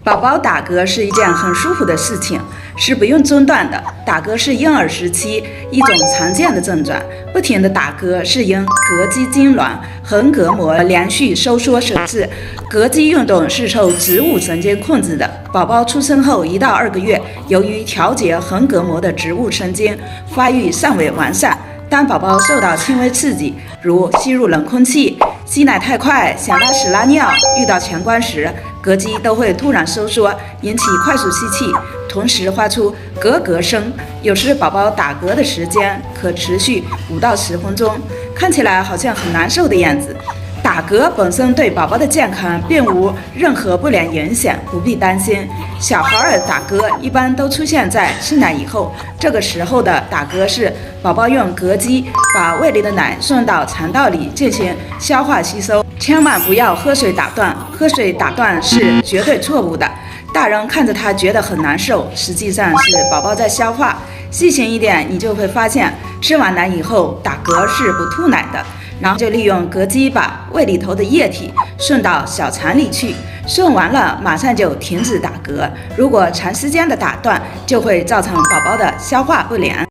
宝宝打嗝是一件很舒服的事情，是不用中断的。打嗝是婴儿时期一种常见的症状，不停的打嗝是因膈肌痉挛、横膈膜连续收缩所致。膈肌运动是受植物神经控制的。宝宝出生后1到2个月，由于调节横膈膜的植物神经发育尚未完善，当宝宝受到轻微刺激，如吸入冷空气、吸奶太快、想拉屎拉尿、遇到强光时，膈肌都会突然收缩，引起快速吸气，同时发出咯咯声。有时宝宝打嗝的时间可持续5到10分钟，看起来好像很难受的样子。打嗝本身对宝宝的健康并无任何不良影响，不必担心。小孩儿打嗝一般都出现在吃奶以后，这个时候的打嗝是宝宝用膈肌把胃里的奶送到肠道里进行消化吸收，千万不要喝水打断，喝水打断是绝对错误的。大人看着他觉得很难受，实际上是宝宝在消化。细心一点，你就会发现，吃完奶以后打嗝是不吐奶的，然后就利用膈肌把胃里头的液体顺到小肠里去，顺完了马上就停止打嗝。如果长时间的打断，就会造成宝宝的消化不良。